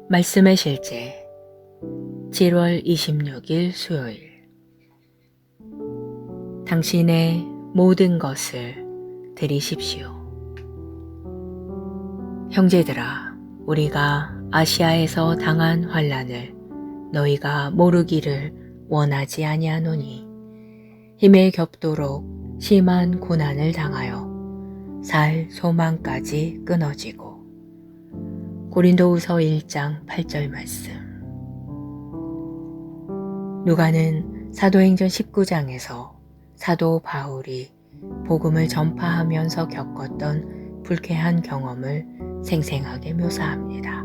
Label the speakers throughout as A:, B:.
A: 말씀의 실제 7월 26일 수요일. 당신의 모든 것을 드리십시오. 형제들아, 우리가 아시아에서 당한 환난을 너희가 모르기를 원하지 아니하노니 힘에 겹도록 심한 고난을 당하여 살 소망까지 끊어지고. 고린도후서 1장 8절 말씀. 누가는 사도행전 19장에서 사도 바울이 복음을 전파하면서 겪었던 불쾌한 경험을 생생하게 묘사합니다.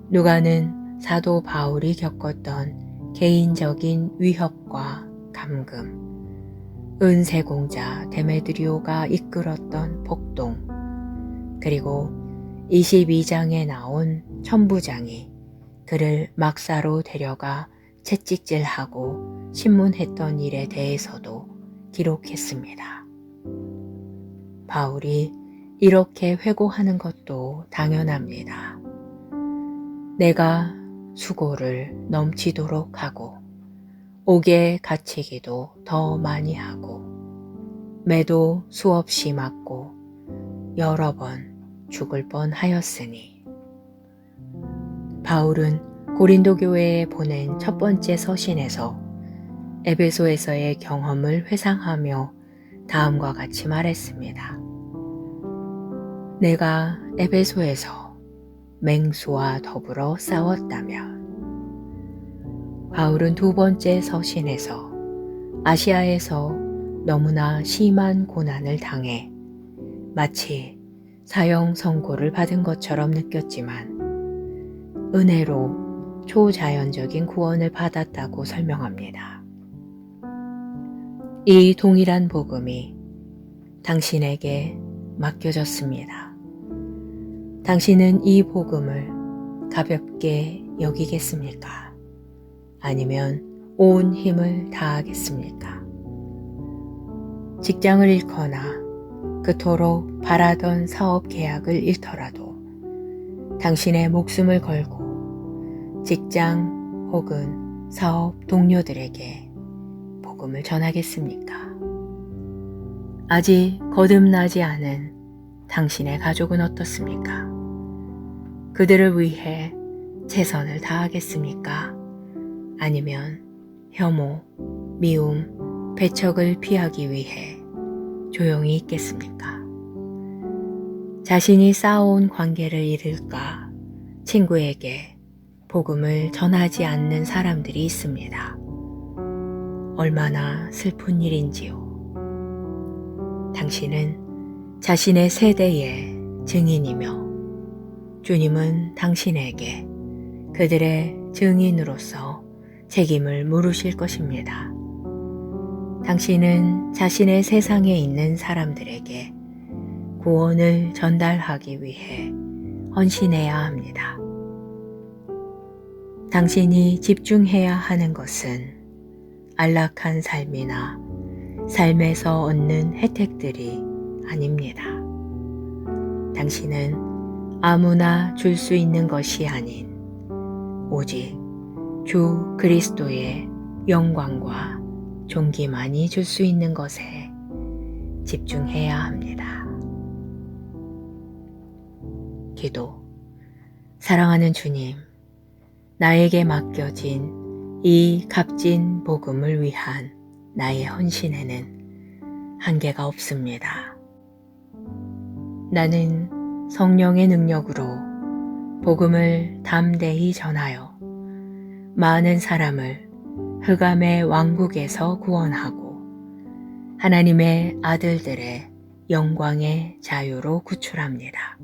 A: 누가는 사도 바울이 겪었던 개인적인 위협과 감금, 은세공자 데메드리오가 이끌었던 폭동, 그리고 22장에 나온 천부장이 그를 막사로 데려가 채찍질하고 신문했던 일에 대해서도 기록했습니다. 바울이 이렇게 회고하는 것도 당연합니다. 내가 수고를 넘치도록 하고 옥에 갇히기도 더 많이 하고 매도 수없이 맞고 여러 번 죽을 뻔하였으니. 바울은 고린도 교회에 보낸 첫 번째 서신에서 에베소에서의 경험을 회상하며 다음과 같이 말했습니다. 내가 에베소에서 맹수와 더불어 싸웠다면. 바울은 두 번째 서신에서 아시아에서 너무나 심한 고난을 당해 마치 사형 선고를 받은 것처럼 느꼈지만 은혜로 초자연적인 구원을 받았다고 설명합니다. 이 동일한 복음이 당신에게 맡겨졌습니다. 당신은 이 복음을 가볍게 여기겠습니까? 아니면 온 힘을 다하겠습니까? 직장을 잃거나 그토록 바라던 사업 계약을 잃더라도 당신의 목숨을 걸고 직장 혹은 사업 동료들에게 복음을 전하겠습니까? 아직 거듭나지 않은 당신의 가족은 어떻습니까? 그들을 위해 최선을 다하겠습니까? 아니면 혐오, 미움, 배척을 피하기 위해 조용히 있겠습니까? 자신이 쌓아온 관계를 잃을까 친구에게 복음을 전하지 않는 사람들이 있습니다. 얼마나 슬픈 일인지요. 당신은 자신의 세대의 증인이며 주님은 당신에게 그들의 증인으로서 책임을 물으실 것입니다. 당신은 자신의 세상에 있는 사람들에게 구원을 전달하기 위해 헌신해야 합니다. 당신이 집중해야 하는 것은 안락한 삶이나 삶에서 얻는 혜택들이 아닙니다. 당신은 아무나 줄 수 있는 것이 아닌 오직 주 그리스도의 영광과 존귀만이 줄 수 있는 것에 집중해야 합니다. 기도. 사랑하는 주님, 나에게 맡겨진 이 값진 복음을 위한 나의 헌신에는 한계가 없습니다. 나는 성령의 능력으로 복음을 담대히 전하여 많은 사람을 흑암의 왕국에서 구원하고 하나님의 아들들의 영광의 자유로 구출합니다.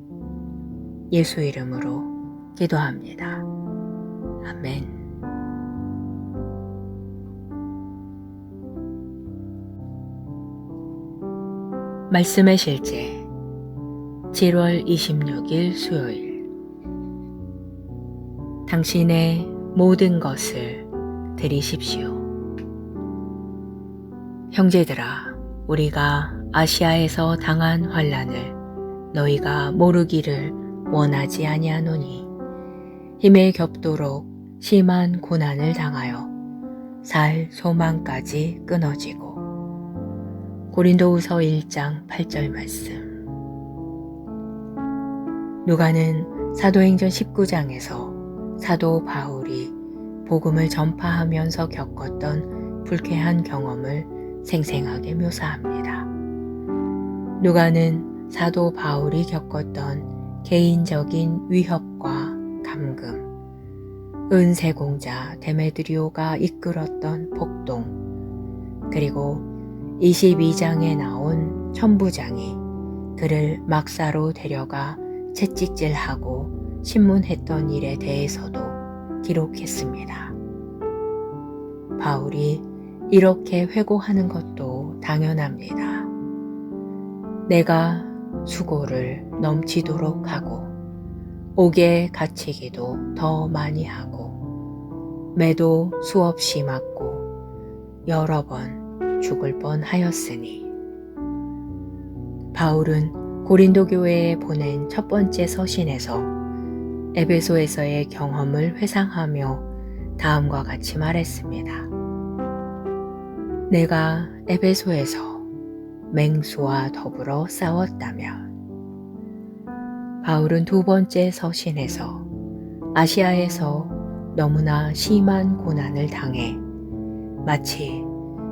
A: 예수 이름으로 기도합니다. 아멘. 말씀의 실제 7월 26일 수요일. 당신의 모든 것을 드리십시오. 형제들아, 우리가 아시아에서 당한 환난을 너희가 모르기를 원하지 아니하노니 힘에 겹도록 심한 고난을 당하여 살 소망까지 끊어지고. 고린도후서 1장 8절 말씀. 누가는 사도행전 19장에서 사도 바울이 복음을 전파하면서 겪었던 불쾌한 경험을 생생하게 묘사합니다. 누가는 사도 바울이 겪었던 개인적인 위협과 감금, 은세공자 데메드리오가 이끌었던 폭동, 그리고 22장에 나온 천부장이 그를 막사로 데려가 채찍질하고 신문했던 일에 대해서도 기록했습니다. 바울이 이렇게 회고하는 것도 당연합니다. 내가 수고를 넘치도록 하고 옥에 갇히기도 더 많이 하고 매도 수없이 맞고 여러 번 죽을 뻔하였으니. 바울은 고린도 교회에 보낸 첫 번째 서신에서 에베소에서의 경험을 회상하며 다음과 같이 말했습니다. 내가 에베소에서 맹수와 더불어 싸웠다면. 바울은 두 번째 서신에서 아시아에서 너무나 심한 고난을 당해 마치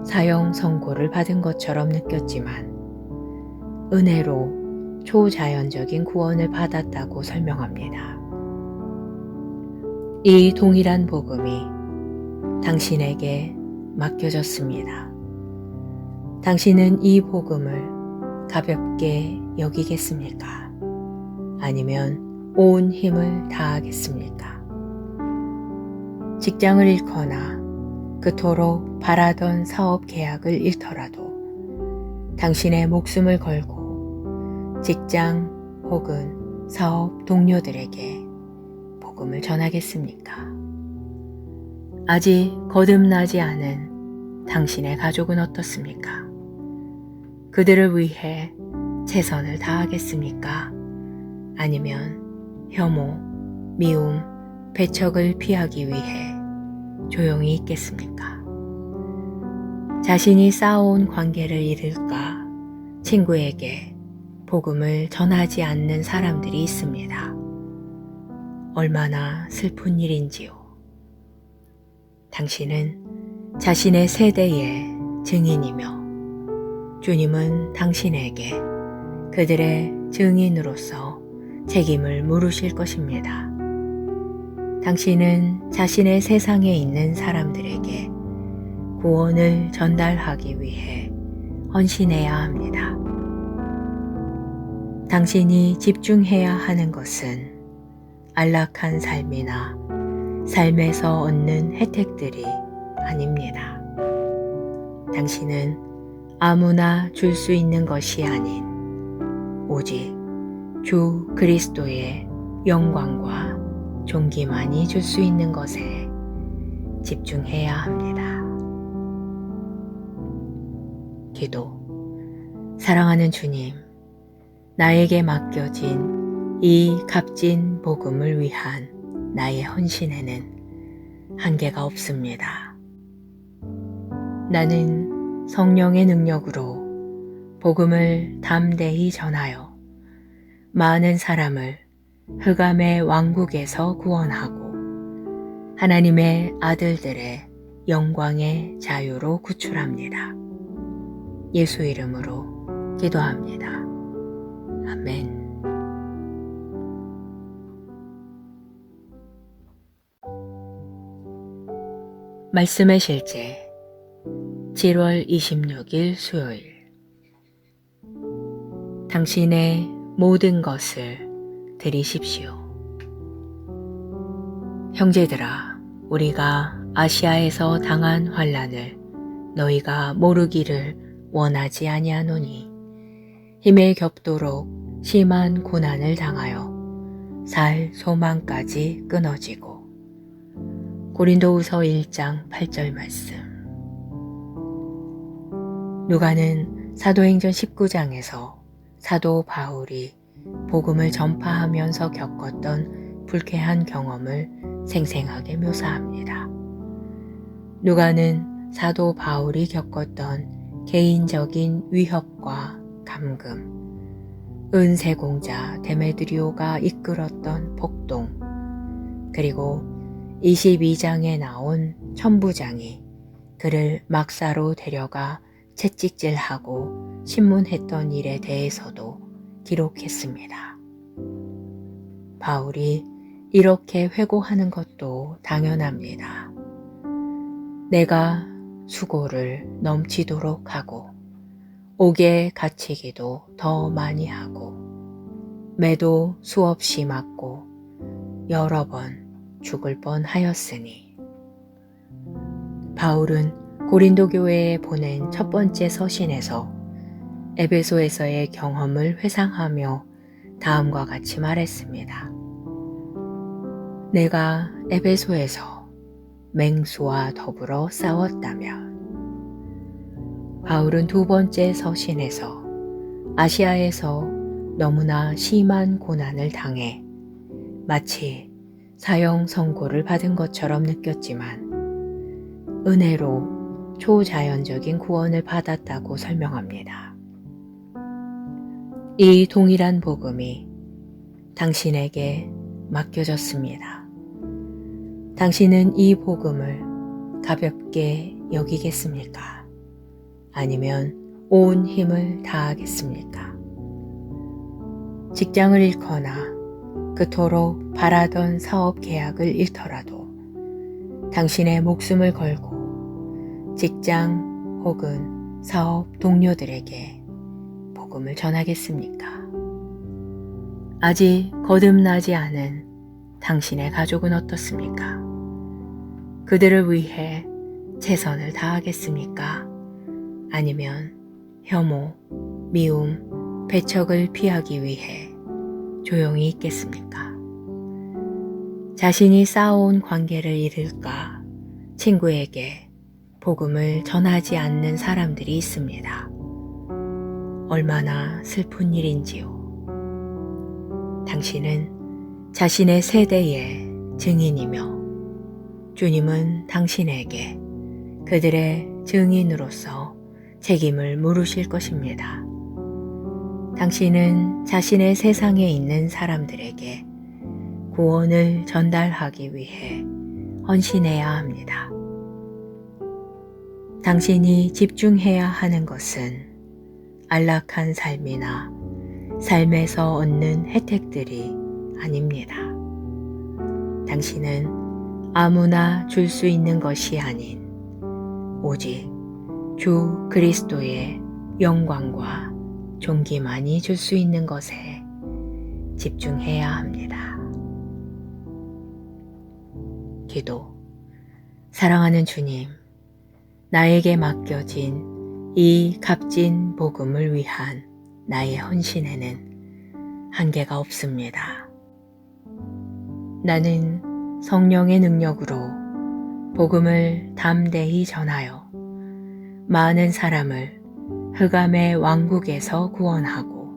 A: 사형 선고를 받은 것처럼 느꼈지만 은혜로 초자연적인 구원을 받았다고 설명합니다. 이 동일한 복음이 당신에게 맡겨졌습니다. 당신은 이 복음을 가볍게 여기겠습니까? 아니면 온 힘을 다하겠습니까? 직장을 잃거나 그토록 바라던 사업 계약을 잃더라도 당신의 목숨을 걸고 직장 혹은 사업 동료들에게 복음을 전하겠습니까? 아직 거듭나지 않은 당신의 가족은 어떻습니까? 그들을 위해 최선을 다하겠습니까? 아니면 혐오, 미움, 배척을 피하기 위해 조용히 있겠습니까? 자신이 쌓아온 관계를 잃을까 친구에게 복음을 전하지 않는 사람들이 있습니다. 얼마나 슬픈 일인지요. 당신은 자신의 세대의 증인이며 주님은 당신에게 그들의 증인으로서 책임을 물으실 것입니다. 당신은 자신의 세상에 있는 사람들에게 구원을 전달하기 위해 헌신해야 합니다. 당신이 집중해야 하는 것은 안락한 삶이나 삶에서 얻는 혜택들이 아닙니다. 당신은 아무나 줄 수 있는 것이 아닌 오직 주 그리스도의 영광과 존귀만이 줄 수 있는 것에 집중해야 합니다. 기도. 사랑하는 주님, 나에게 맡겨진 이 값진 복음을 위한 나의 헌신에는 한계가 없습니다. 나는 성령의 능력으로 복음을 담대히 전하여 많은 사람을 흑암의 왕국에서 구원하고 하나님의 아들들의 영광의 자유로 구출합니다. 예수 이름으로 기도합니다. 아멘. 말씀의 실제 7월 26일 수요일. 당신의 모든 것을 드리십시오. 형제들아, 우리가 아시아에서 당한 환난을 너희가 모르기를 원하지 아니하노니 힘에 겹도록 심한 고난을 당하여 살 소망까지 끊어지고. 고린도후서 1장 8절 말씀. 누가는 사도행전 19장에서 사도 바울이 복음을 전파하면서 겪었던 불쾌한 경험을 생생하게 묘사합니다. 누가는 사도 바울이 겪었던 개인적인 위협과 감금, 은세공자 데메드리오가 이끌었던 폭동, 그리고 22장에 나온 천부장이 그를 막사로 데려가 채찍질하고 신문했던 일에 대해서도 기록했습니다. 바울이 이렇게 회고하는 것도 당연합니다. 내가 수고를 넘치도록 하고 옥에 갇히기도 더 많이 하고 매도 수없이 맞고 여러 번 죽을 뻔하였으니. 바울은 고린도 교회에 보낸 첫 번째 서신에서 에베소에서의 경험을 회상하며 다음과 같이 말했습니다. 내가 에베소에서 맹수와 더불어 싸웠다면. 바울은 두 번째 서신에서 아시아에서 너무나 심한 고난을 당해 마치 사형 선고를 받은 것처럼 느꼈지만 은혜로 초자연적인 구원을 받았다고 설명합니다. 이 동일한 복음이 당신에게 맡겨졌습니다. 당신은 이 복음을 가볍게 여기겠습니까? 아니면 온 힘을 다하겠습니까? 직장을 잃거나 그토록 바라던 사업 계약을 잃더라도 당신의 목숨을 걸고 직장 혹은 사업 동료들에게 복음을 전하겠습니까? 아직 거듭나지 않은 당신의 가족은 어떻습니까? 그들을 위해 최선을 다하겠습니까? 아니면 혐오, 미움, 배척을 피하기 위해 조용히 있겠습니까? 자신이 쌓아온 관계를 잃을까 친구에게 복음을 전하지 않는 사람들이 있습니다. 얼마나 슬픈 일인지요. 당신은 자신의 세대의 증인이며 주님은 당신에게 그들의 증인으로서 책임을 물으실 것입니다. 당신은 자신의 세상에 있는 사람들에게 구원을 전달하기 위해 헌신해야 합니다. 당신이 집중해야 하는 것은 안락한 삶이나 삶에서 얻는 혜택들이 아닙니다. 당신은 아무나 줄 수 있는 것이 아닌 오직 주 그리스도의 영광과 존귀만이 줄 수 있는 것에 집중해야 합니다. 기도. 사랑하는 주님, 나에게 맡겨진 이 값진 복음을 위한 나의 헌신에는 한계가 없습니다. 나는 성령의 능력으로 복음을 담대히 전하여 많은 사람을 흑암의 왕국에서 구원하고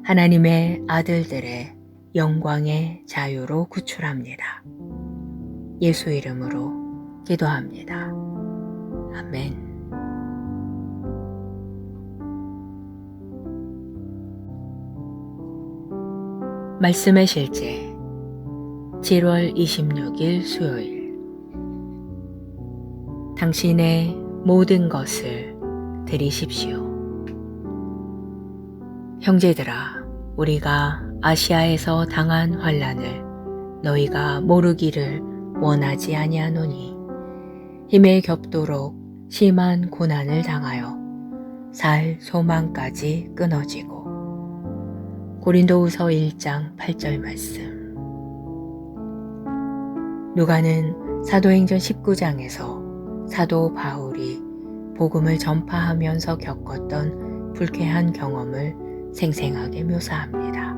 A: 하나님의 아들들의 영광의 자유로 구출합니다. 예수 이름으로 기도합니다. 아멘. 말씀의 실제 7월 26일 수요일. 당신의 모든 것을 드리십시오. 형제들아, 우리가 아시아에서 당한 환난을 너희가 모르기를 원하지 아니하노니 힘에 겹도록 심한 고난을 당하여 살 소망까지 끊어지고. 고린도후서 1장 8절 말씀. 누가는 사도행전 19장에서 사도 바울이 복음을 전파하면서 겪었던 불쾌한 경험을 생생하게 묘사합니다.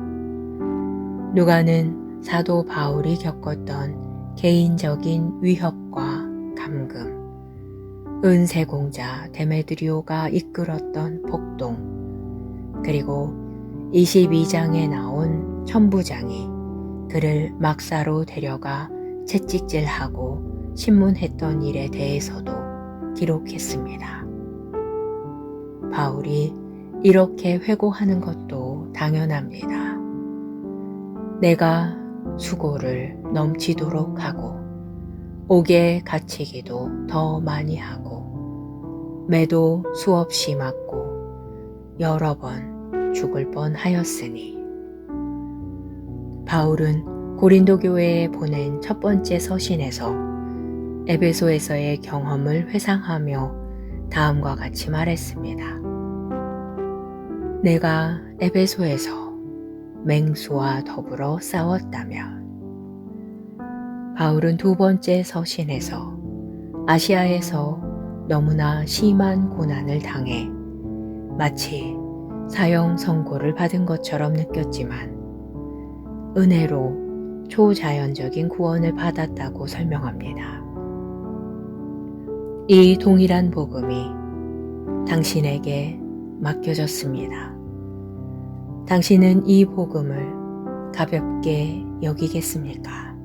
A: 누가는 사도 바울이 겪었던 개인적인 위협과 감금, 은세공자 데메드리오가 이끌었던 폭동, 그리고 22장에 나온 천부장이 그를 막사로 데려가 채찍질하고 신문했던 일에 대해서도 기록했습니다. 바울이 이렇게 회고하는 것도 당연합니다. 내가 수고를 넘치도록 하고 옥에 갇히기도 더 많이 하고 매도 수없이 맞고 여러 번 죽을 뻔하였으니. 바울은 고린도 교회에 보낸 첫 번째 서신에서 에베소에서의 경험을 회상하며 다음과 같이 말했습니다. 내가 에베소에서 맹수와 더불어 싸웠다면. 바울은 두 번째 서신에서 아시아에서 너무나 심한 고난을 당해 마치 사형 선고를 받은 것처럼 느꼈지만 은혜로 초자연적인 구원을 받았다고 설명합니다. 이 동일한 복음이 당신에게 맡겨졌습니다. 당신은 이 복음을 가볍게 여기겠습니까?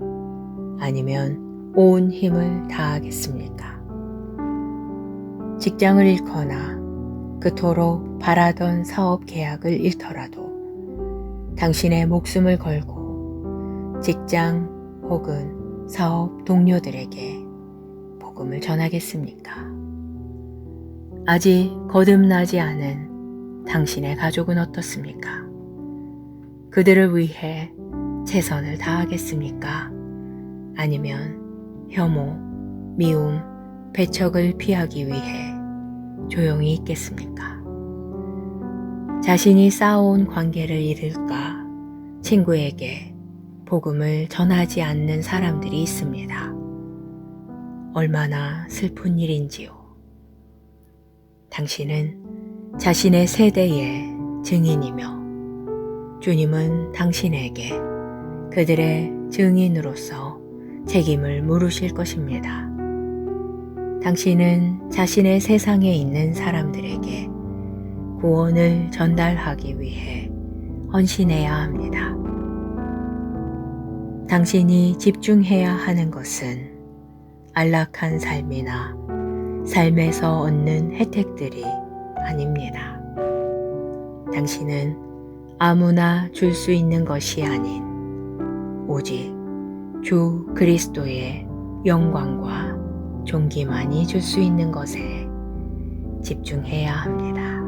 A: 아니면 온 힘을 다하겠습니까? 직장을 잃거나 그토록 바라던 사업 계약을 잃더라도 당신의 목숨을 걸고 직장 혹은 사업 동료들에게 복음을 전하겠습니까? 아직 거듭나지 않은 당신의 가족은 어떻습니까? 그들을 위해 최선을 다하겠습니까? 아니면 혐오, 미움, 배척을 피하기 위해 조용히 있겠습니까? 자신이 쌓아온 관계를 잃을까 친구에게 복음을 전하지 않는 사람들이 있습니다. 얼마나 슬픈 일인지요. 당신은 자신의 세대의 증인이며 주님은 당신에게 그들의 증인으로서 책임을 물으실 것입니다. 당신은 자신의 세상에 있는 사람들에게 구원을 전달하기 위해 헌신해야 합니다. 당신이 집중해야 하는 것은 안락한 삶이나 삶에서 얻는 혜택들이 아닙니다. 당신은 아무나 줄 수 있는 것이 아닌 오직 주 그리스도의 영광과 존귀만이 줄 수 있는 것에 집중해야 합니다.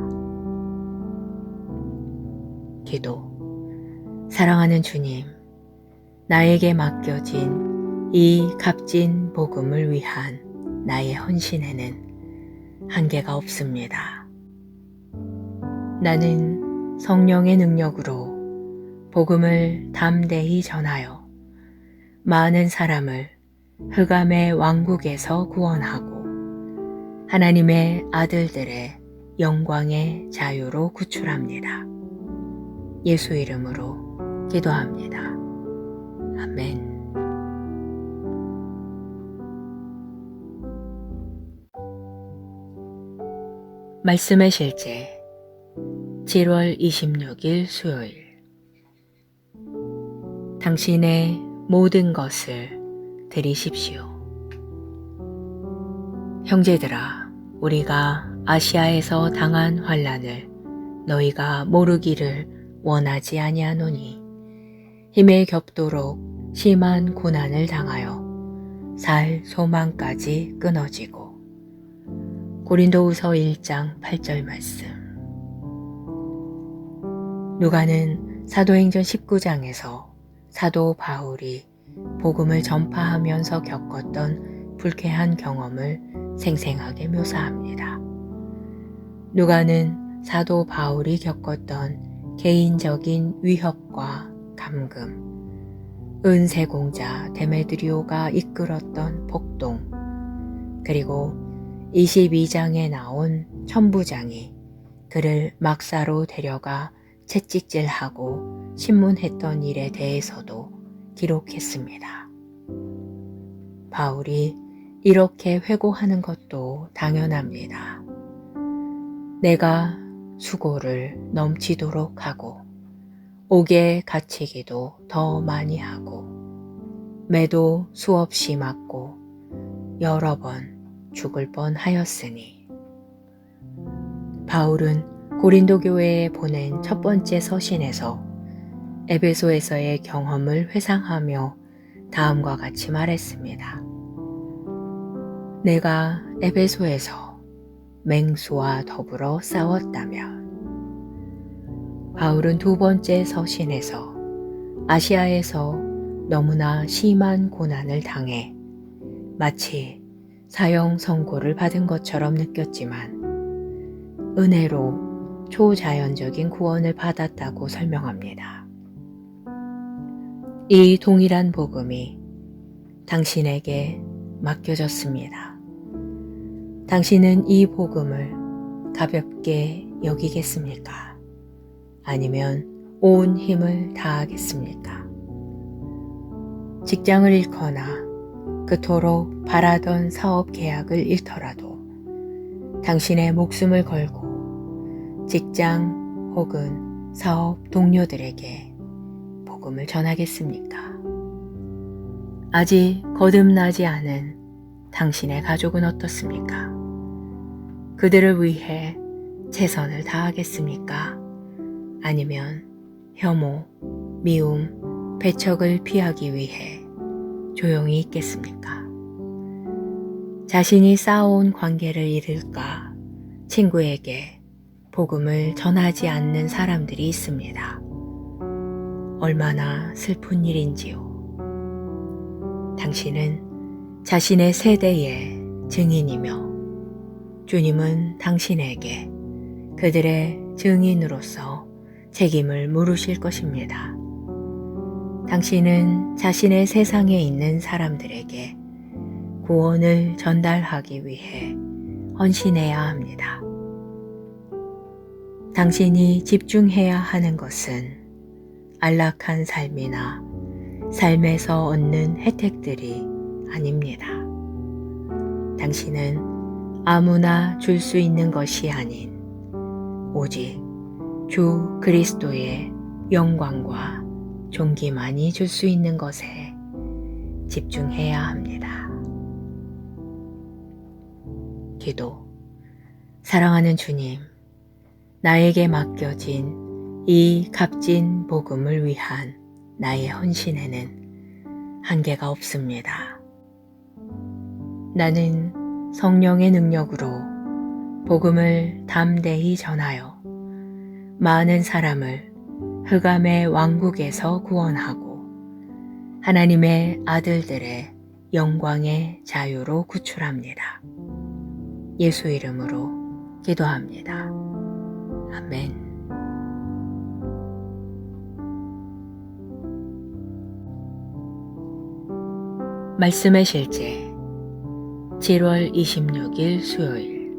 A: 기도. 사랑하는 주님, 나에게 맡겨진 이 값진 복음을 위한 나의 헌신에는 한계가 없습니다. 나는 성령의 능력으로 복음을 담대히 전하여 많은 사람을 흑암의 왕국에서 구원하고 하나님의 아들들의 영광의 자유로 구출합니다. 예수 이름으로 기도합니다. 아멘. 말씀의 실제 7월 26일 수요일. 당신의 모든 것을 드리십시오. 형제들아, 우리가 아시아에서 당한 환난을 너희가 모르기를 원하지 아니하노니 힘에 겹도록 심한 고난을 당하여 살 소망까지 끊어지고. 고린도후서 1장 8절 말씀. 누가는 사도행전 19장에서 사도 바울이 복음을 전파하면서 겪었던 불쾌한 경험을 생생하게 묘사합니다. 누가는 사도 바울이 겪었던 개인적인 위협과 감금, 은세공자 데메드리오가 이끌었던 폭동, 그리고 22장에 나온 천부장이 그를 막사로 데려가 채찍질하고 신문했던 일에 대해서도 기록했습니다. 바울이 이렇게 회고하는 것도 당연합니다. 내가 수고를 넘치도록 하고 옥에 갇히기도 더 많이 하고 매도 수없이 맞고 여러 번 죽을 뻔하였으니. 바울은 고린도 교회에 보낸 첫 번째 서신에서 에베소에서의 경험을 회상하며 다음과 같이 말했습니다. 내가 에베소에서 맹수와 더불어 싸웠다면. 바울은 두 번째 서신에서 아시아에서 너무나 심한 고난을 당해 마치 사형 선고를 받은 것처럼 느꼈지만 은혜로 초자연적인 구원을 받았다고 설명합니다. 이 동일한 복음이 당신에게 맡겨졌습니다. 당신은 이 복음을 가볍게 여기겠습니까? 아니면 온 힘을 다하겠습니까? 직장을 잃거나 그토록 바라던 사업 계약을 잃더라도 당신의 목숨을 걸고 직장 혹은 사업 동료들에게 복음을 전하겠습니까? 아직 거듭나지 않은 당신의 가족은 어떻습니까? 그들을 위해 최선을 다하겠습니까? 아니면 혐오, 미움, 배척을 피하기 위해 조용히 있겠습니까? 자신이 쌓아온 관계를 잃을까 친구에게 복음을 전하지 않는 사람들이 있습니다. 얼마나 슬픈 일인지요. 당신은 자신의 세대의 증인이며 주님은 당신에게 그들의 증인으로서 책임을 물으실 것입니다. 당신은 자신의 세상에 있는 사람들에게 구원을 전달하기 위해 헌신해야 합니다. 당신이 집중해야 하는 것은 안락한 삶이나 삶에서 얻는 혜택들이 아닙니다. 당신은 아무나 줄 수 있는 것이 아닌 오직 주 그리스도의 영광과 존귀만이 줄 수 있는 것에 집중해야 합니다. 기도. 사랑하는 주님, 나에게 맡겨진 이 값진 복음을 위한 나의 헌신에는 한계가 없습니다. 나는 성령의 능력으로 복음을 담대히 전하여 많은 사람을 흑암의 왕국에서 구원하고 하나님의 아들들의 영광의 자유로 구출합니다. 예수 이름으로 기도합니다. 아멘. 말씀의 실제 7월 26일 수요일.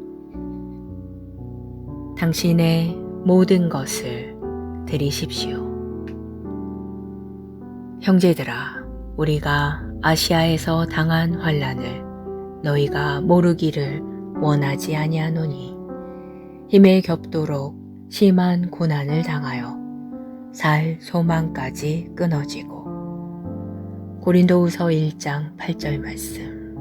A: 당신의 모든 것을 드리십시오. 형제들아, 우리가 아시아에서 당한 환난을 너희가 모르기를 원하지 아니하노니 힘에 겹도록 심한 고난을 당하여 살 소망까지 끊어지고. 고린도후서 1장 8절 말씀.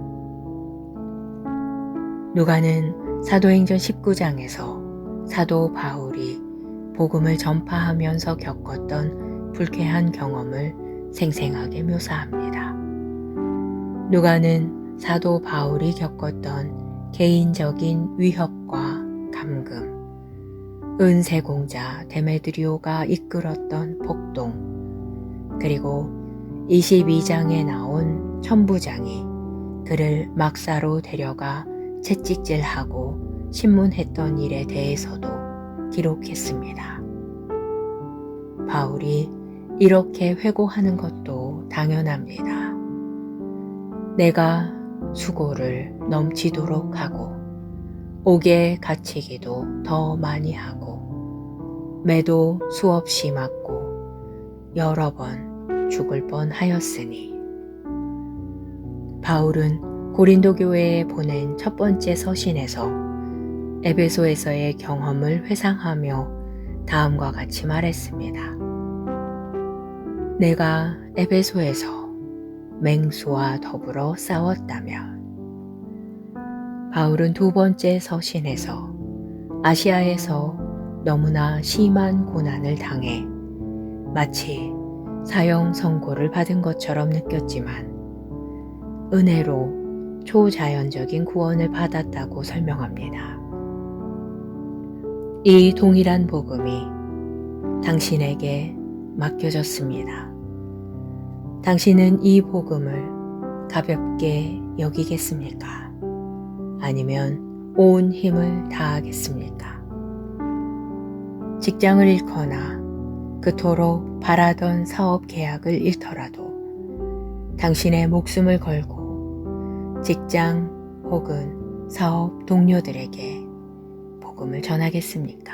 A: 누가는 사도행전 19장에서 사도 바울이 복음을 전파하면서 겪었던 불쾌한 경험을 생생하게 묘사합니다. 누가는 사도 바울이 겪었던 개인적인 위협과 감금, 은세공자 데메드리오가 이끌었던 폭동, 그리고 22장에 나온 천부장이 그를 막사로 데려가 채찍질하고 신문했던 일에 대해서도 기록했습니다. 바울이 이렇게 회고하는 것도 당연합니다. 내가 수고를 넘치도록 하고 옥에 갇히기도 더 많이 하고 매도 수없이 맞고 여러 번 죽을 뻔하였으니. 바울은 고린도 교회에 보낸 첫 번째 서신에서 에베소에서의 경험을 회상하며 다음과 같이 말했습니다. 내가 에베소에서 맹수와 더불어 싸웠다면, 바울은 두 번째 서신에서 아시아에서 너무나 심한 고난을 당해 마치 사형 선고를 받은 것처럼 느꼈지만 은혜로 초자연적인 구원을 받았다고 설명합니다. 이 동일한 복음이 당신에게 맡겨졌습니다. 당신은 이 복음을 가볍게 여기겠습니까? 아니면 온 힘을 다하겠습니까? 직장을 잃거나 그토록 바라던 사업 계약을 잃더라도 당신의 목숨을 걸고 직장 혹은 사업 동료들에게 복음을 전하겠습니까?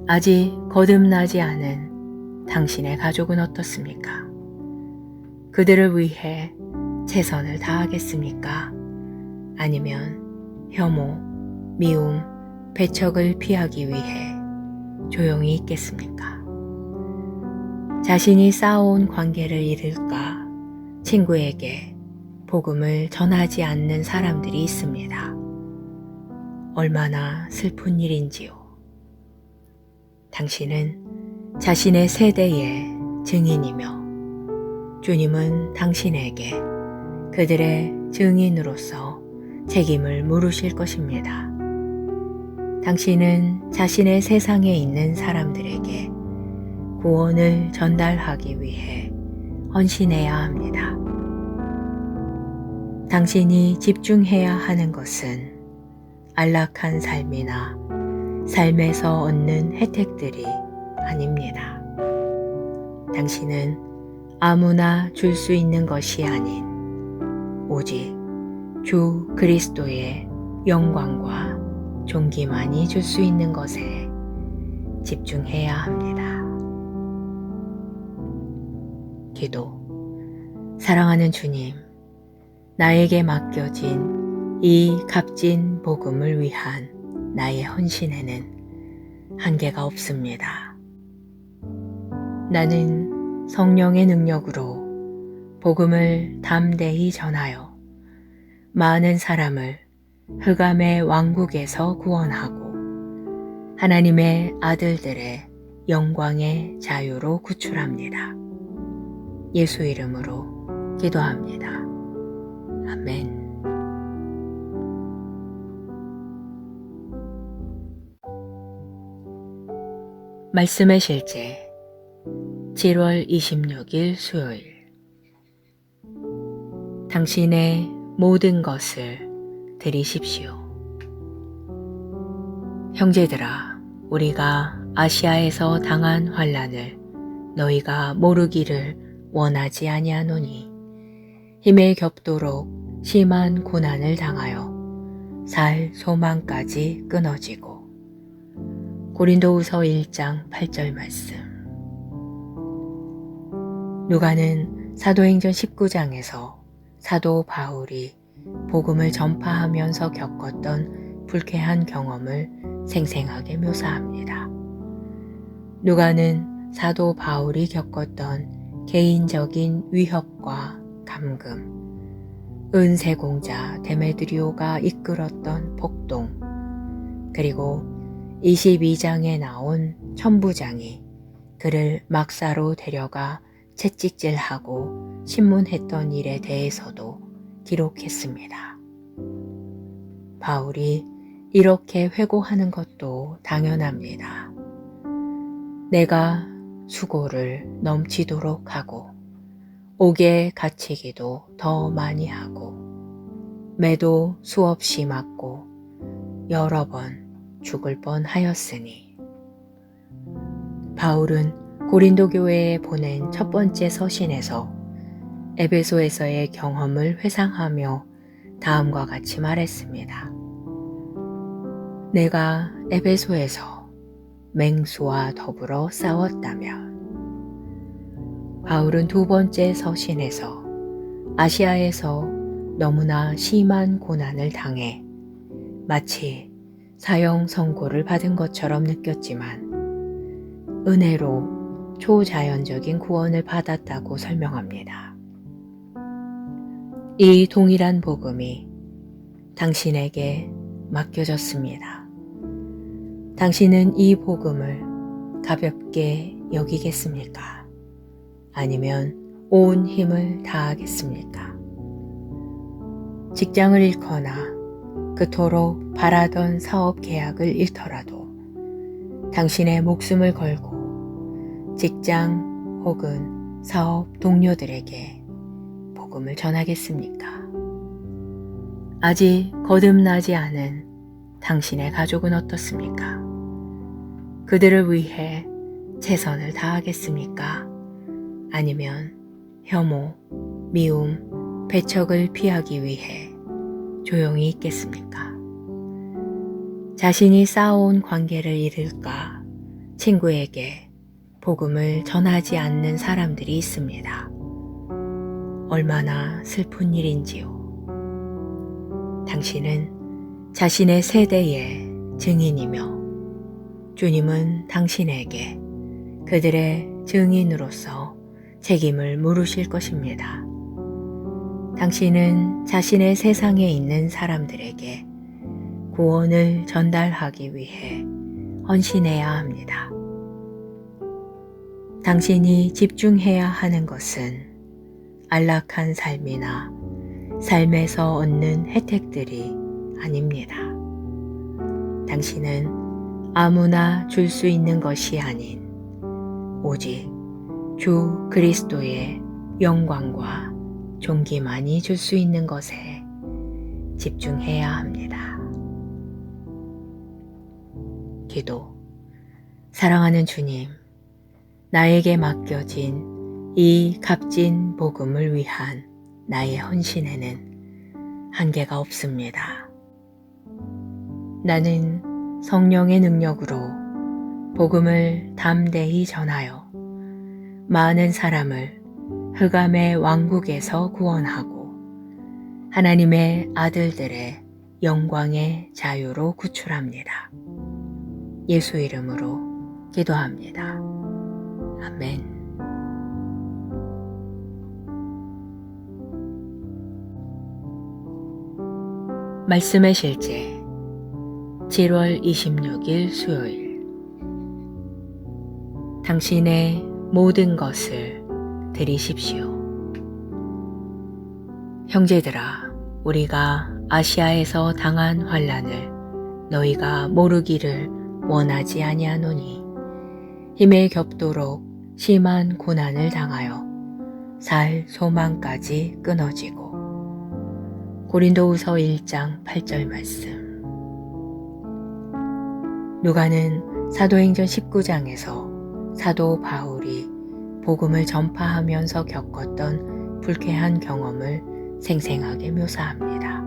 A: 아직 거듭나지 않은 당신의 가족은 어떻습니까? 그들을 위해 최선을 다하겠습니까? 아니면 혐오, 미움, 배척을 피하기 위해 조용히 있겠습니까? 자신이 쌓아온 관계를 잃을까 친구에게 복음을 전하지 않는 사람들이 있습니다. 얼마나 슬픈 일인지요. 당신은 자신의 세대의 증인이며 주님은 당신에게 그들의 증인으로서 책임을 물으실 것입니다. 당신은 자신의 세상에 있는 사람들에게 구원을 전달하기 위해 헌신해야 합니다. 당신이 집중해야 하는 것은 안락한 삶이나 삶에서 얻는 혜택들이 아닙니다. 당신은 아무나 줄 수 있는 것이 아닌 오직 주 그리스도의 영광과 존귀만이 줄 수 있는 것에 집중해야 합니다. 기도. 사랑하는 주님, 나에게 맡겨진 이 값진 복음을 위한 나의 헌신에는 한계가 없습니다. 나는 성령의 능력으로 복음을 담대히 전하여 많은 사람을 흑암의 왕국에서 구원하고 하나님의 아들들의 영광의 자유로 구출합니다. 예수 이름으로 기도합니다. 아멘. 말씀의 실제 7월 26일 수요일. 당신의 모든 것을 드리십시오. 형제들아, 우리가 아시아에서 당한 환난을 너희가 모르기를 원하지 아니하노니 힘에 겹도록 심한 고난을 당하여 살 소망까지 끊어지고. 고린도후서 1장 8절 말씀. 누가는 사도행전 19장에서 사도 바울이 복음을 전파하면서 겪었던 불쾌한 경험을 생생하게 묘사합니다. 누가는 사도 바울이 겪었던 개인적인 위협과 감금, 은세공자 데메드리오가 이끌었던 폭동, 그리고 22장에 나온 천부장이 그를 막사로 데려가 채찍질하고 신문했던 일에 대해서도 기록했습니다. 바울이 이렇게 회고하는 것도 당연합니다. 내가 수고를 넘치도록 하고 옥에 갇히기도 더 많이 하고 매도 수없이 맞고 여러 번 죽을 뻔하였으니. 바울은 고린도 교회에 보낸 첫 번째 서신에서 에베소에서의 경험을 회상하며 다음과 같이 말했습니다. 내가 에베소에서 맹수와 더불어 싸웠다면. 바울은 두 번째 서신에서 아시아에서 너무나 심한 고난을 당해 마치 사형 선고를 받은 것처럼 느꼈지만 은혜로 초자연적인 구원을 받았다고 설명합니다. 이 동일한 복음이 당신에게 맡겨졌습니다. 당신은 이 복음을 가볍게 여기겠습니까? 아니면 온 힘을 다하겠습니까? 직장을 잃거나 그토록 바라던 사업 계약을 잃더라도 당신의 목숨을 걸고 직장 혹은 사업 동료들에게 복음을 전하겠습니까? 아직 거듭나지 않은 당신의 가족은 어떻습니까? 그들을 위해 최선을 다하겠습니까? 아니면 혐오, 미움, 배척을 피하기 위해 조용히 있겠습니까? 자신이 쌓아온 관계를 잃을까 친구에게 복음을 전하지 않는 사람들이 있습니다. 얼마나 슬픈 일인지요. 당신은 자신의 세대의 증인이며 주님은 당신에게 그들의 증인으로서 책임을 물으실 것입니다. 당신은 자신의 세상에 있는 사람들에게 구원을 전달하기 위해 헌신해야 합니다. 당신이 집중해야 하는 것은 안락한 삶이나 삶에서 얻는 혜택들이 아닙니다. 당신은 아무나 줄 수 있는 것이 아닌 오직 주 그리스도의 영광과 존귀만이 줄 수 있는 것에 집중해야 합니다. 기도. 사랑하는 주님, 나에게 맡겨진 이 값진 복음을 위한 나의 헌신에는 한계가 없습니다. 나는 성령의 능력으로 복음을 담대히 전하여 많은 사람을 흑암의 왕국에서 구원하고 하나님의 아들들의 영광의 자유로 구출합니다. 예수 이름으로 기도합니다. 아멘. 말씀의 실제 7월 26일 수요일. 당신의 모든 것을 드리십시오. 형제들아, 우리가 아시아에서 당한 환난을 너희가 모르기를 원하지 아니하노니 힘에 겹도록 심한 고난을 당하여 살 소망까지 끊어지고. 고린도후서 1장 8절 말씀. 누가는 사도행전 19장에서 사도 바울이 복음을 전파하면서 겪었던 불쾌한 경험을 생생하게 묘사합니다.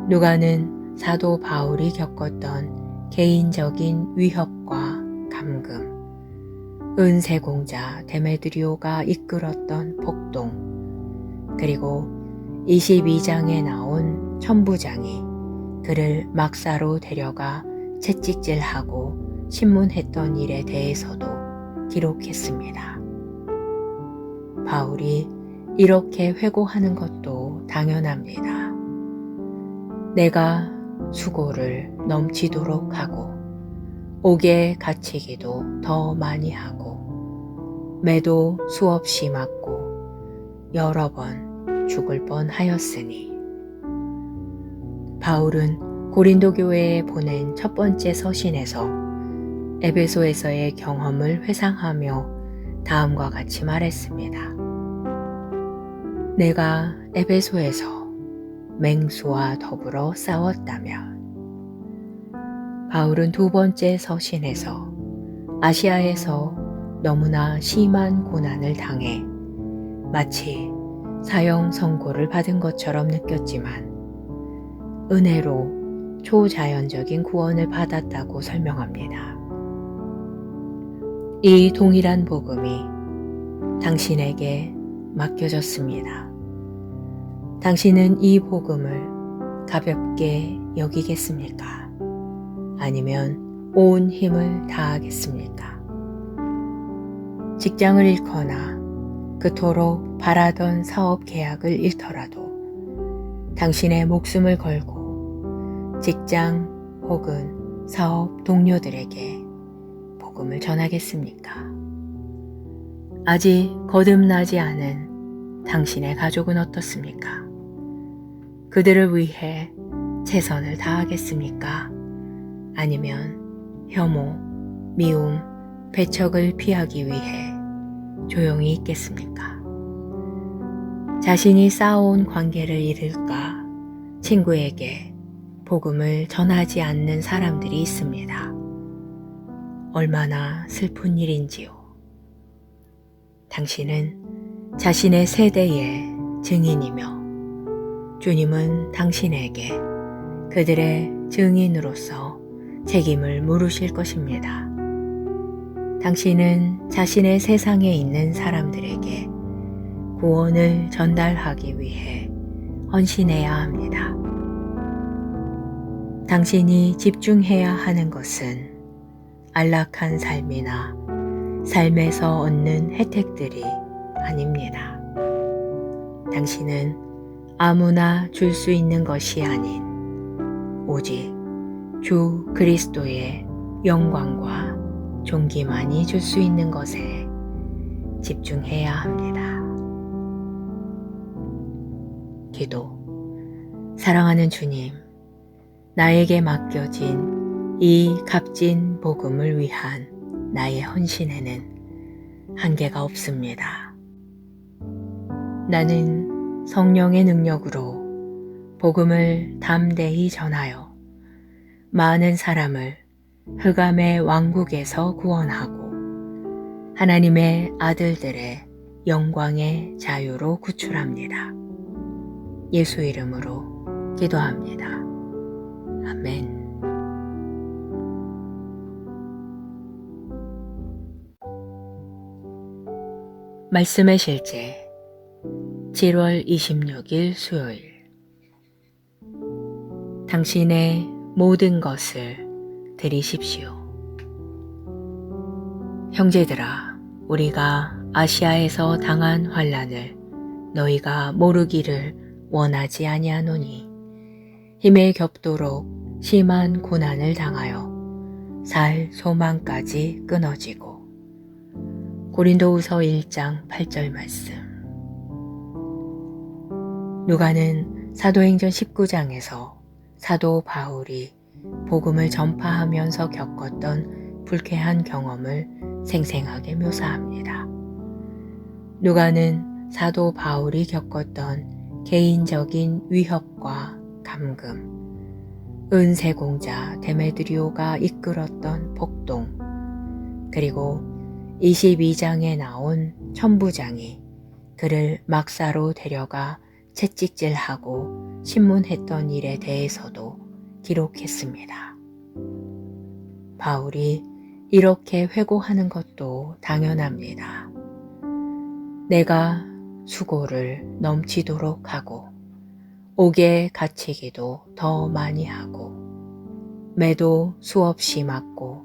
A: 누가는 사도 바울이 겪었던 개인적인 위협과 감금, 은세공자 데메드리오가 이끌었던 폭동, 그리고 22장에 나온 천부장이 그를 막사로 데려가 채찍질하고 신문했던 일에 대해서도 기록했습니다. 바울이 이렇게 회고하는 것도 당연합니다. 내가 수고를 넘치도록 하고 옥에 갇히기도 더 많이 하고 매도 수없이 맞고 여러 번 죽을 뻔하였으니. 바울은 고린도 교회에 보낸 첫 번째 서신에서 에베소에서의 경험을 회상하며 다음과 같이 말했습니다. 내가 에베소에서 맹수와 더불어 싸웠다면. 바울은 두 번째 서신에서 아시아에서 너무나 심한 고난을 당해 마치 사형 선고를 받은 것처럼 느꼈지만 은혜로 초자연적인 구원을 받았다고 설명합니다. 이 동일한 복음이 당신에게 맡겨졌습니다. 당신은 이 복음을 가볍게 여기겠습니까? 아니면 온 힘을 다하겠습니까? 직장을 잃거나 그토록 바라던 사업 계약을 잃더라도 당신의 목숨을 걸고 직장 혹은 사업 동료들에게 복음을 전하겠습니까? 아직 거듭나지 않은 당신의 가족은 어떻습니까? 그들을 위해 최선을 다하겠습니까? 아니면 혐오, 미움, 배척을 피하기 위해 조용히 있겠습니까? 자신이 쌓아온 관계를 잃을까 친구에게 복음을 전하지 않는 사람들이 있습니다. 얼마나 슬픈 일인지요. 당신은 자신의 세대의 증인이며 주님은 당신에게 그들의 증인으로서 책임을 물으실 것입니다. 당신은 자신의 세상에 있는 사람들에게 구원을 전달하기 위해 헌신해야 합니다. 당신이 집중해야 하는 것은 안락한 삶이나 삶에서 얻는 혜택들이 아닙니다. 당신은 아무나 줄 수 있는 것이 아닌 오직 주 그리스도의 영광과 존귀만이 줄 수 있는 것에 집중해야 합니다. 기도. 사랑하는 주님, 나에게 맡겨진 이 값진 복음을 위한 나의 헌신에는 한계가 없습니다. 나는 성령의 능력으로 복음을 담대히 전하여 많은 사람을 흑암의 왕국에서 구원하고 하나님의 아들들의 영광의 자유로 구출합니다. 예수 이름으로 기도합니다. 아멘. 말씀의 실제 7월 26일 수요일. 당신의 모든 것을 드리십시오. 형제들아, 우리가 아시아에서 당한 환난을 너희가 모르기를 원하지 아니하노니 힘에 겹도록 심한 고난을 당하여 살 소망까지 끊어지고. 고린도후서 1장 8절 말씀. 누가는 사도행전 19장에서 사도 바울이 복음을 전파하면서 겪었던 불쾌한 경험을 생생하게 묘사합니다. 누가는 사도 바울이 겪었던 개인적인 위협과 감금, 은세공자 데메드리오가 이끌었던 폭동, 그리고 22장에 나온 천부장이 그를 막사로 데려가 채찍질하고 신문했던 일에 대해서도 기록했습니다. 바울이 이렇게 회고하는 것도 당연합니다. 내가 수고를 넘치도록 하고 옥에 갇히기도 더 많이 하고 매도 수없이 맞고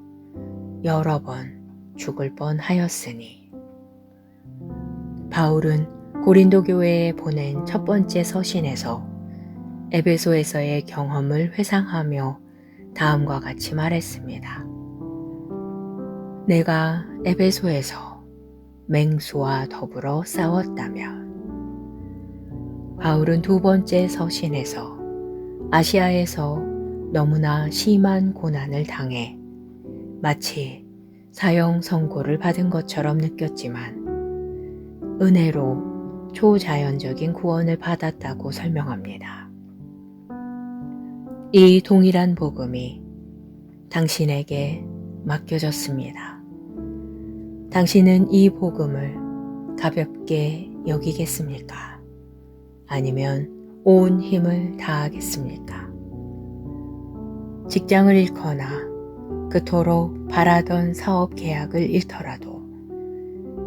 A: 여러 번 죽을 뻔하였으니. 바울은 고린도 교회에 보낸 첫 번째 서신에서 에베소에서의 경험을 회상하며 다음과 같이 말했습니다. 내가 에베소에서 맹수와 더불어 싸웠다면. 바울은 두 번째 서신에서 아시아에서 너무나 심한 고난을 당해 마치 사형 선고를 받은 것처럼 느꼈지만 은혜로 초자연적인 구원을 받았다고 설명합니다. 이 동일한 복음이 당신에게 맡겨졌습니다. 당신은 이 복음을 가볍게 여기겠습니까? 아니면 온 힘을 다하겠습니까? 직장을 잃거나 그토록 바라던 사업 계약을 잃더라도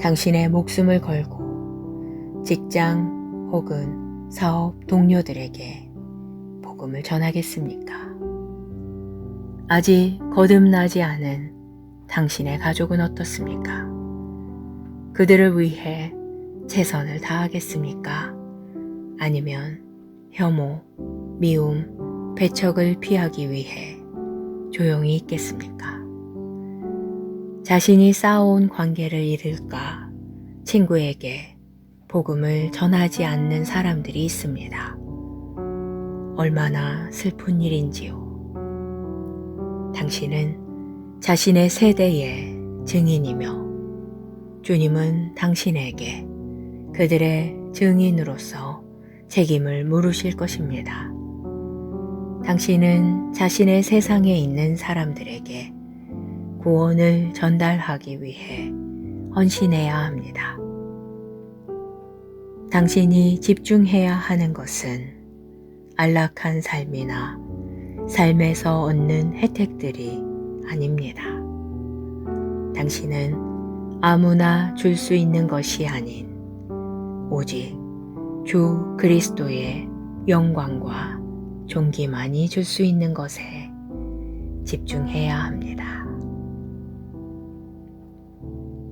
A: 당신의 목숨을 걸고 직장 혹은 사업 동료들에게 복음을 전하겠습니까? 아직 거듭나지 않은 당신의 가족은 어떻습니까? 그들을 위해 최선을 다하겠습니까? 아니면 혐오, 미움, 배척을 피하기 위해 조용히 있겠습니까? 자신이 쌓아온 관계를 잃을까 친구에게 복음을 전하지 않는 사람들이 있습니다. 얼마나 슬픈 일인지요. 당신은 자신의 세대의 증인이며 주님은 당신에게 그들의 증인으로서 책임을 물으실 것입니다. 당신은 자신의 세상에 있는 사람들에게 구원을 전달하기 위해 헌신해야 합니다. 당신이 집중해야 하는 것은 안락한 삶이나 삶에서 얻는 혜택들이 아닙니다. 당신은 아무나 줄 수 있는 것이 아닌 오직 주 그리스도의 영광과 존귀만이 줄 수 있는 것에 집중해야 합니다.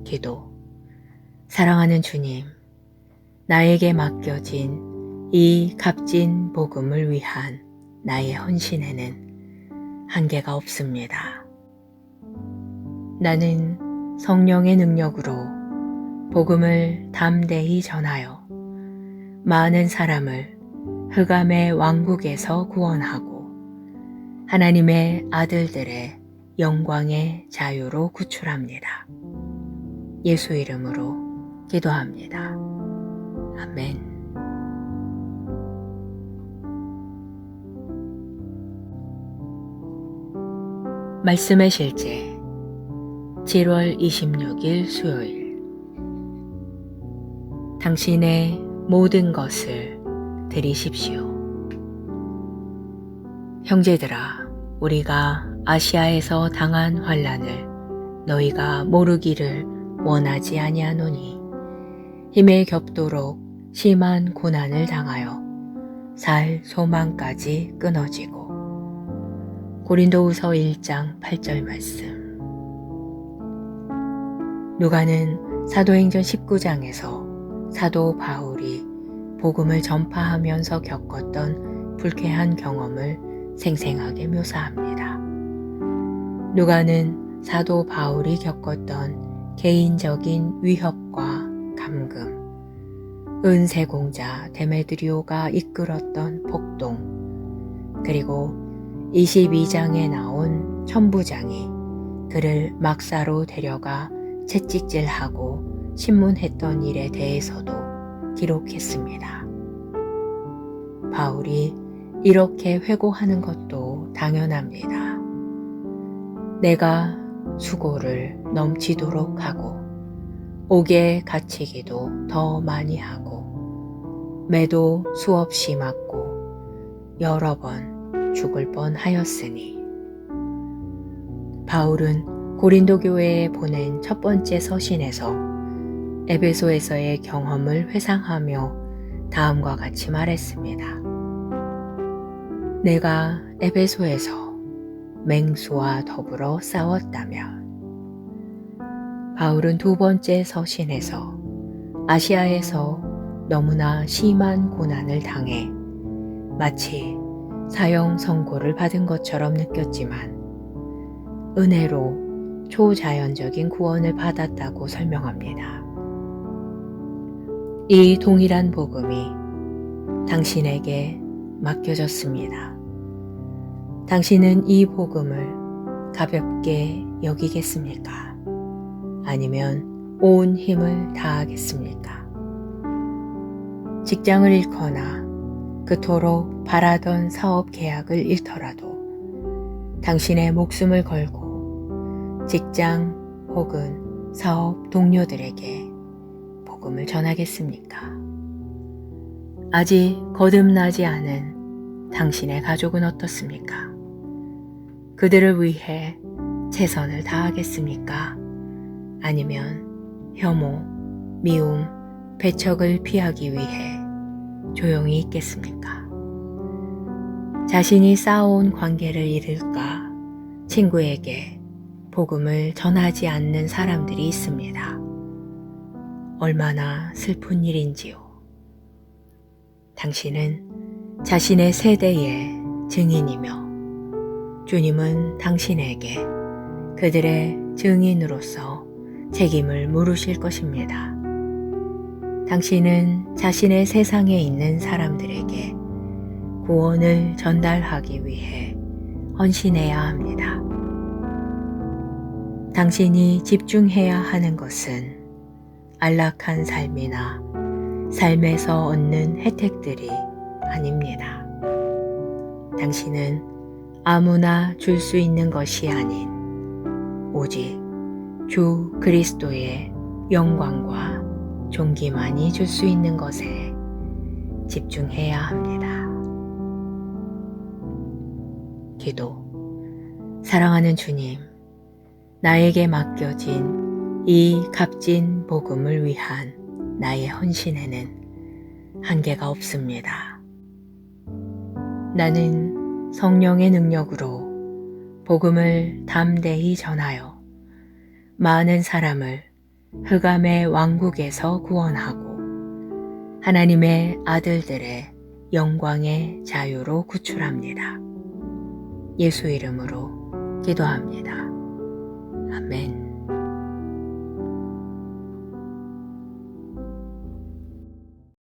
A: 기도. 사랑하는 주님, 나에게 맡겨진 이 값진 복음을 위한 나의 헌신에는 한계가 없습니다. 나는 성령의 능력으로 복음을 담대히 전하여 많은 사람을 흑암의 왕국에서 구원하고 하나님의 아들들의 영광의 자유로 구출합니다. 예수 이름으로 기도합니다. 아멘. 말씀의 실제 7월 26일 수요일. 당신의 모든 것을 드리십시오. 형제들아, 우리가 아시아에서 당한 환난을 너희가 모르기를 원하지 아니하노니 힘에 겹도록 심한 고난을 당하여 살 소망까지 끊어지고. 고린도후서 1장 8절 말씀. 누가는 사도행전 19장에서 사도 바울이 복음을 전파하면서 겪었던 불쾌한 경험을 생생하게 묘사합니다. 누가는 사도 바울이 겪었던 개인적인 위협과 감금, 은세공자 데메드리오가 이끌었던 폭동, 그리고 22장에 나온 천부장이 그를 막사로 데려가 채찍질하고 신문했던 일에 대해서도 기록했습니다. 바울이 이렇게 회고하는 것도 당연합니다. 내가 수고를 넘치도록 하고 옥에 갇히기도 더 많이 하고 매도 수없이 맞고 여러 번 죽을 뻔하였으니. 바울은 고린도 교회에 보낸 첫 번째 서신에서 에베소에서의 경험을 회상하며 다음과 같이 말했습니다. 내가 에베소에서 맹수와 더불어 싸웠다면. 바울은 두 번째 서신에서 아시아에서 너무나 심한 고난을 당해 마치 사형 선고를 받은 것처럼 느꼈지만 은혜로 초자연적인 구원을 받았다고 설명합니다. 이 동일한 복음이 당신에게 맡겨졌습니다. 당신은 이 복음을 가볍게 여기겠습니까? 아니면 온 힘을 다하겠습니까? 직장을 잃거나 그토록 바라던 사업 계약을 잃더라도 당신의 목숨을 걸고 직장 혹은 사업 동료들에게 복음을 전하겠습니까? 아직 거듭나지 않은 당신의 가족은 어떻습니까? 그들을 위해 최선을 다하겠습니까? 아니면 혐오, 미움, 배척을 피하기 위해 조용히 있겠습니까? 자신이 쌓아온 관계를 잃을까 친구에게 복음을 전하지 않는 사람들이 있습니다. 얼마나 슬픈 일인지요. 당신은 자신의 세대의 증인이며 주님은 당신에게 그들의 증인으로서 책임을 물으실 것입니다. 당신은 자신의 세상에 있는 사람들에게 구원을 전달하기 위해 헌신해야 합니다. 당신이 집중해야 하는 것은 안락한 삶이나 삶에서 얻는 혜택들이 아닙니다. 당신은 아무나 줄 수 있는 것이 아닌 오직 주 그리스도의 영광과 존귀만이 줄 수 있는 것에 집중해야 합니다. 기도. 사랑하는 주님, 나에게 맡겨진 이 값진 복음을 위한 나의 헌신에는 한계가 없습니다. 나는 성령의 능력으로 복음을 담대히 전하여 많은 사람을 흑암의 왕국에서 구원하고 하나님의 아들들의 영광의 자유로 구출합니다. 예수 이름으로 기도합니다. 아멘.